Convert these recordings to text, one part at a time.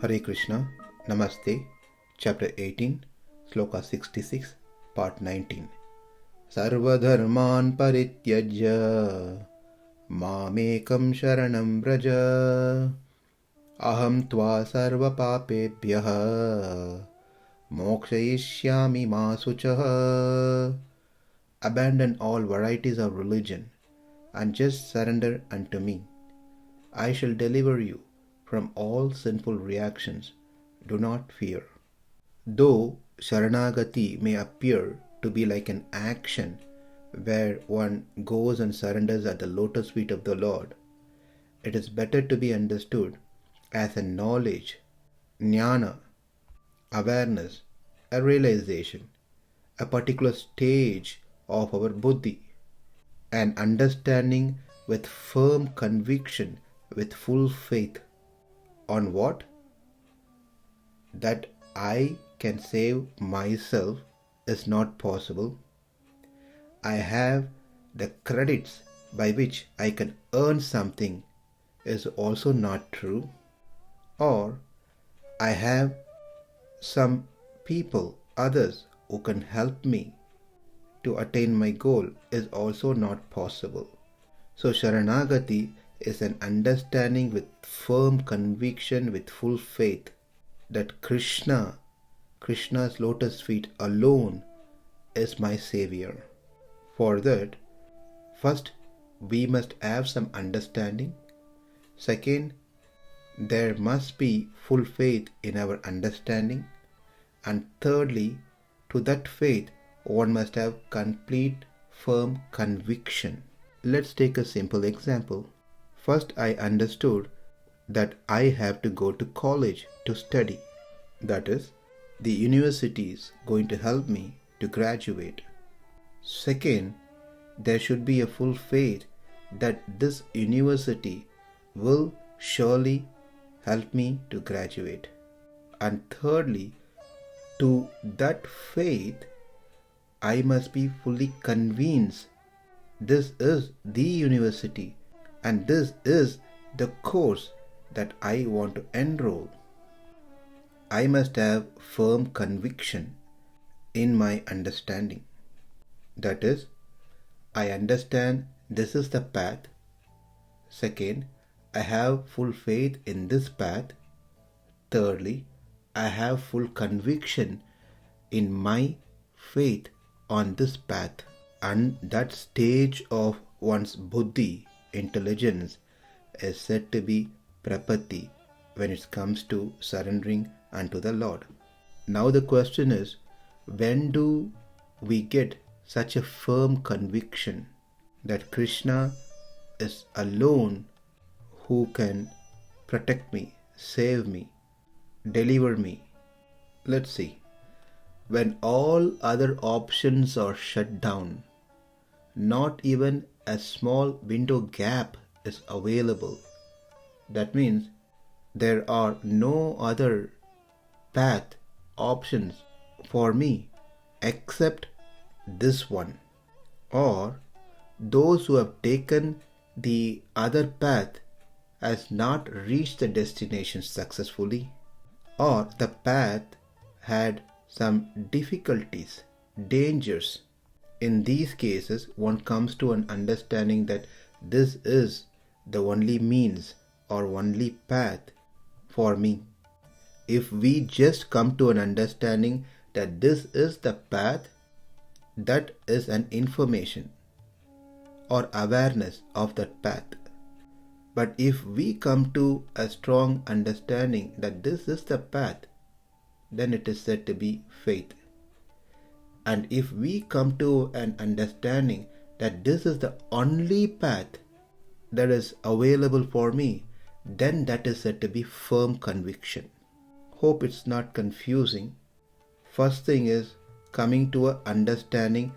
Hare Krishna, Namaste, Chapter 18, Sloka 66, Part 19. Sarva-dharmān parityajya, mām ekaṁ śaraṇaṁ vraja, ahaṁ sarva-pāpebhyo, mokṣayiṣyāmi ma śucaḥ. Abandon all varieties of religion and just surrender unto me. I shall deliver you from all sinful reactions. Do not fear. Though Sharanagati may appear to be like an action where one goes and surrenders at the lotus feet of the Lord, it is better to be understood as a knowledge, jnana, awareness, a realization, a particular stage of our buddhi, an understanding with firm conviction, with full faith. On what? That I can save myself is not possible. I have the credits by which I can earn something is also not true. Or I have some people, others who can help me to attain my goal is also not possible. So Sharanagati is an understanding with firm conviction, with full faith that Krishna's lotus feet alone is my savior. For that, first we must have some understanding. Second, there must be full faith in our understanding. And thirdly, to that faith one must have complete firm conviction. Let's take a simple example. First, I understood that I have to go to college to study. That is, the university is going to help me to graduate. Second, there should be a full faith that this university will surely help me to graduate. And thirdly, to that faith, I must be fully convinced this is the university and this is the course that I want to enroll. I must have firm conviction in my understanding. That is, I understand this is the path. Second, I have full faith in this path. Thirdly, I have full conviction in my faith on this path. And that stage of one's buddhi, intelligence, is said to be prapatti when it comes to surrendering unto the Lord. Now the question is, when do we get such a firm conviction that Krishna is alone who can protect me, save me, deliver me? Let's see. When all other options are shut down, not even a small window gap is available. That means there are no other path options for me except this one. Or those who have taken the other path has not reached the destination successfully, or the path had some difficulties, dangers. In these cases, one comes to an understanding that this is the only means or only path for me. If we just come to an understanding that this is the path, that is an information or awareness of that path. But if we come to a strong understanding that this is the path, then it is said to be faith. And if we come to an understanding that this is the only path that is available for me, then that is said to be firm conviction. Hope it's not confusing. First thing is coming to an understanding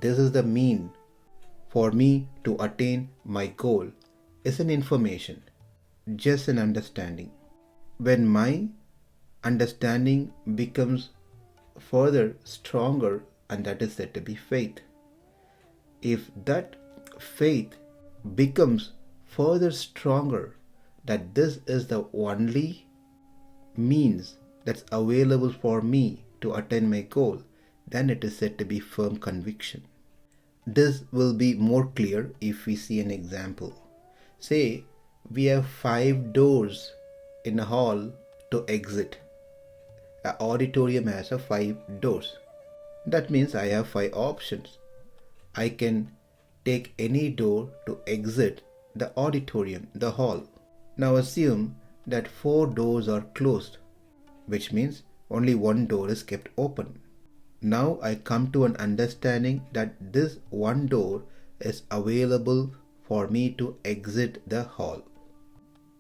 this is the mean for me to attain my goal is an information, just an understanding. When my understanding becomes further stronger, and that is said to be faith. If that faith becomes further stronger that this is the only means that's available for me to attain my goal, then it is said to be firm conviction. This will be more clear if we see an example. Say we have 5 doors in a hall to exit. An auditorium has 5 doors. That means I have 5 options. I can take any door to exit the auditorium, the hall. Now assume that 4 doors are closed, which means only 1 door is kept open. Now I come to an understanding that this 1 door is available for me to exit the hall.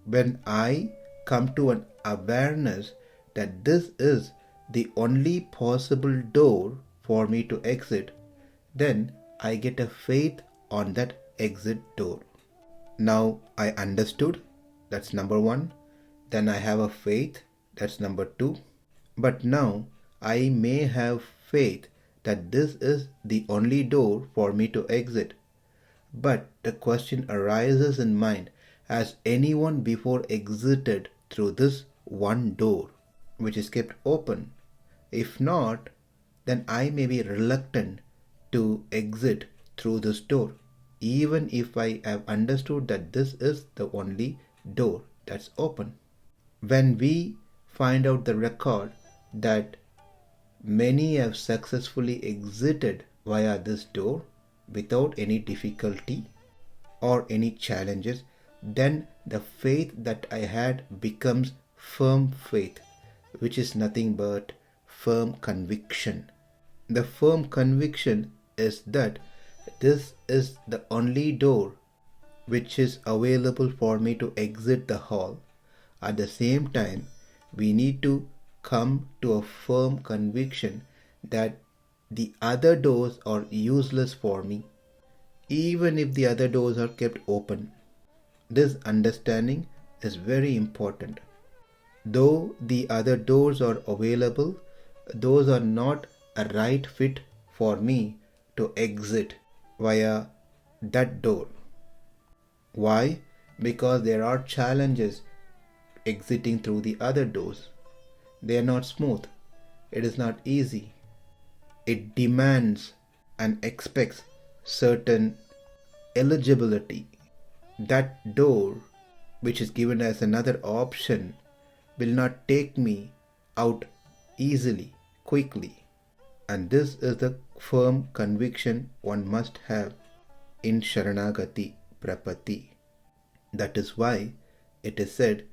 When I come to an awareness that this is the only possible door for me to exit, then I get a faith on that exit door. Now I understood, that's number 1. Then I have a faith, that's number 2. But now I may have faith that this is the only door for me to exit. But the question arises in mind, has anyone before exited through this 1 door which is kept open? If not, then I may be reluctant to exit through this door, even if I have understood that this is the only door that's open. When we find out the record that many have successfully exited via this door without any difficulty or any challenges, then the faith that I had becomes firm faith, which is nothing but firm conviction. The firm conviction is that this is the only door which is available for me to exit the hall. At the same time, we need to come to a firm conviction that the other doors are useless for me, even if the other doors are kept open. This understanding is very important. Though the other doors are available, those are not a right fit for me to exit via that door. Why? Because there are challenges exiting through the other doors. They are not smooth. It is not easy. It demands and expects certain eligibility. That door, which is given as another option, will not take me out easily, quickly. And this is the firm conviction one must have in Sharanagati Prapatti. That is why it is said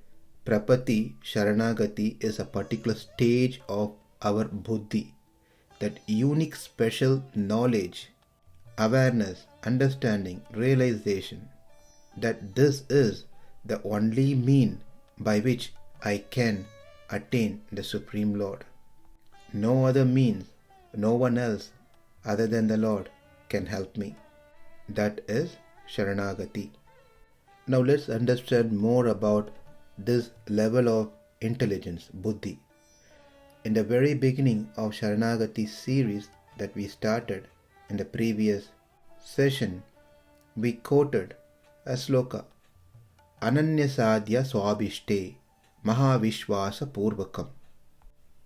Prapatti Sharanagati is a particular stage of our buddhi, that unique special knowledge, awareness, understanding, realization, that this is the only mean by which I can attain the Supreme Lord. No other means, no one else other than the Lord can help me. That is Sharanagati. Now let's understand more about this level of intelligence, buddhi. In the very beginning of Sharanagati series that we started in the previous session, we quoted a sloka, Ananya sadhya swabhishte mahavishvasa purvakam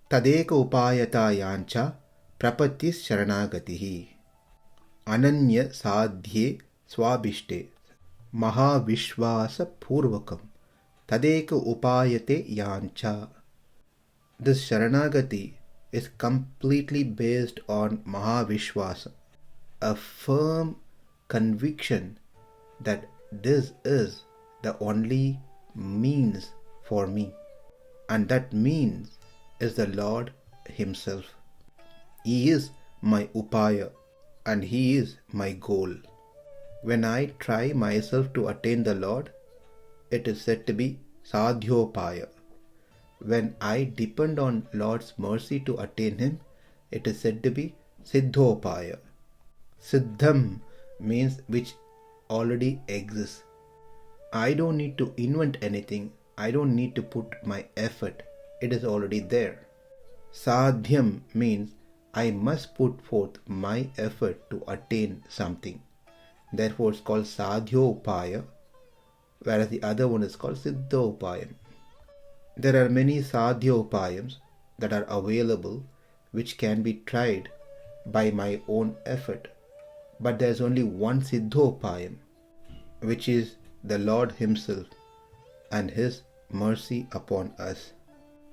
tadeka upayatayancha prapatis sharanagatihi. Ananya sadhye swabhishte mahavishvasa purvakam tadeka upayate yancha. This Sharanagati is completely based on Mahavishvasa, a firm conviction that this is the only means for me, and that means is the Lord Himself. He is my upaya and He is my goal. When I try myself to attain the Lord, it is said to be sadhyopaya. When I depend on Lord's mercy to attain Him, it is said to be siddhopaya. Siddham means which already exists. I don't need to invent anything. I don't need to put my effort. It is already there. Sadhyam means I must put forth my effort to attain something. Therefore it's called sadhyopaya, whereas the other one is called siddhopaya. There are many sadhyopayams that are available which can be tried by my own effort. But there is only one siddhopayam, which is the Lord Himself and His mercy upon us.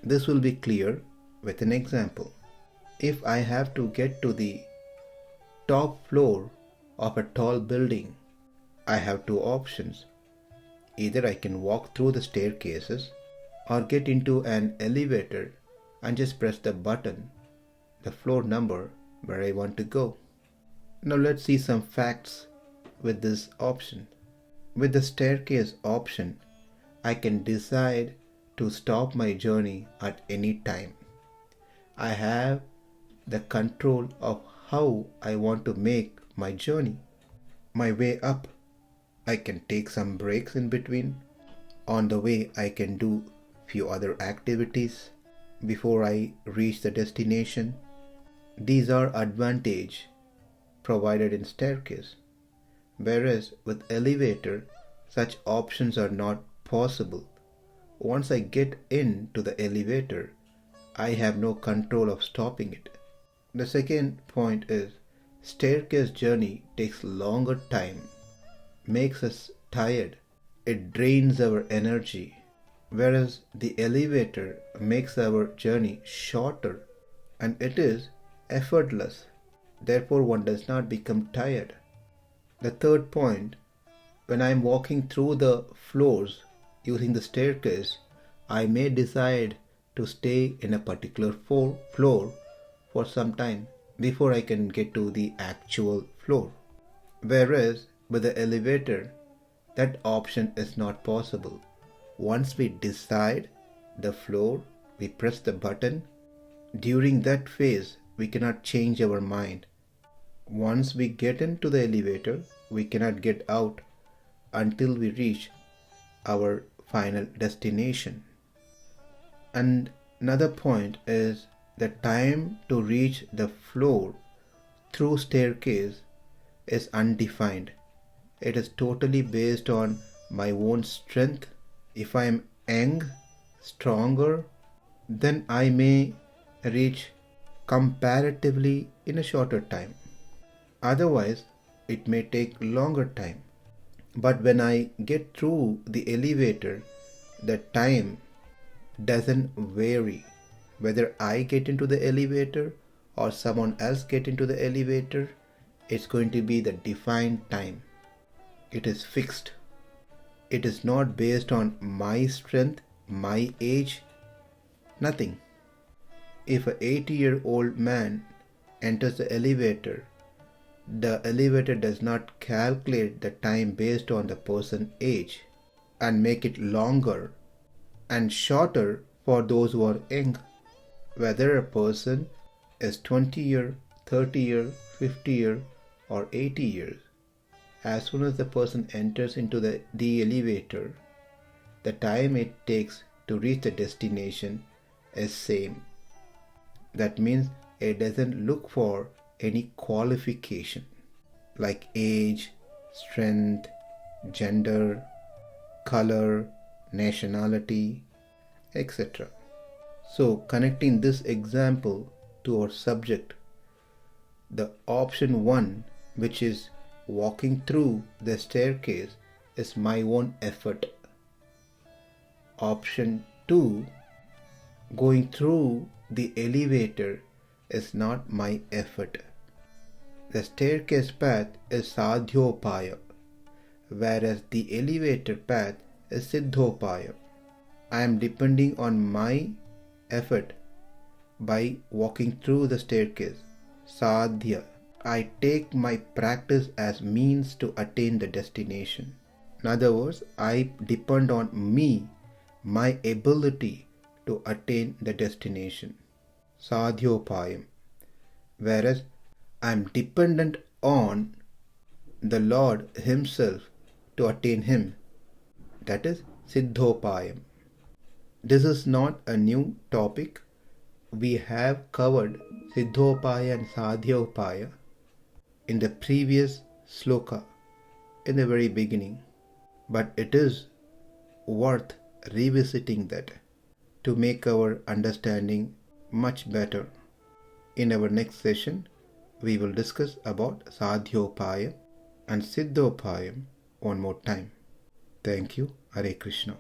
This will be clear with an example. If I have to get to the top floor of a tall building, I have two options. Either I can walk through the staircases or get into an elevator and just press the button, the floor number where I want to go. Now let's see some facts with this option. With the staircase option, I can decide to stop my journey at any time. I have the control of how I want to make my journey. My way up, I can take some breaks in between. On the way, I can do few other activities before I reach the destination. These are advantage provided in staircase. Whereas with elevator, such options are not possible. Once I get into the elevator, I have no control of stopping it. The second point is, staircase journey takes longer time, makes us tired, it drains our energy, whereas the elevator makes our journey shorter and it is effortless. Therefore, one does not become tired. The third point, when I am walking through the floors using the staircase, I may decide to stay in a particular floor for some time before I can get to the actual floor. Whereas with the elevator, that option is not possible. Once we decide the floor, we press the button. During that phase, we cannot change our mind. Once we get into the elevator, we cannot get out until we reach our final destination. And another point is the time to reach the floor through staircase is undefined. It is totally based on my own strength. If I am young, stronger, then I may reach comparatively in a shorter time. Otherwise, it may take longer time. But when I get through the elevator, the time doesn't vary. Whether I get into the elevator or someone else get into the elevator, it's going to be the defined time. It is fixed. It is not based on my strength, my age, nothing. If an 80-year-old man enters the elevator does not calculate the time based on the person's age and make it longer and shorter for those who are young. Whether a person is 20 years, 30 years, 50 years or 80 years, as soon as the person enters into the elevator, the time it takes to reach the destination is same. That means it doesn't look for any qualification like age, strength, gender, color, nationality, etc. So connecting this example to our subject, the option 1, which is walking through the staircase, is my own effort. Option 2, going through the elevator, is not my effort. The staircase path is sadhyopaya, whereas the elevator path is siddhopaya. I am depending on my effort by walking through the staircase, sadhya. I take my practice as means to attain the destination. In other words, I depend on me, my ability to attain the destination, sadhyopayam. Whereas I am dependent on the Lord Himself to attain Him, that is siddhopayam. This is not a new topic. We have covered siddhopaya and sadhyopaya in the previous sloka, in the very beginning. But it is worth revisiting that. to make our understanding much better. In our next session, we will discuss about sadhyopayam and siddhopayam one more time. Thank you. Hare Krishna.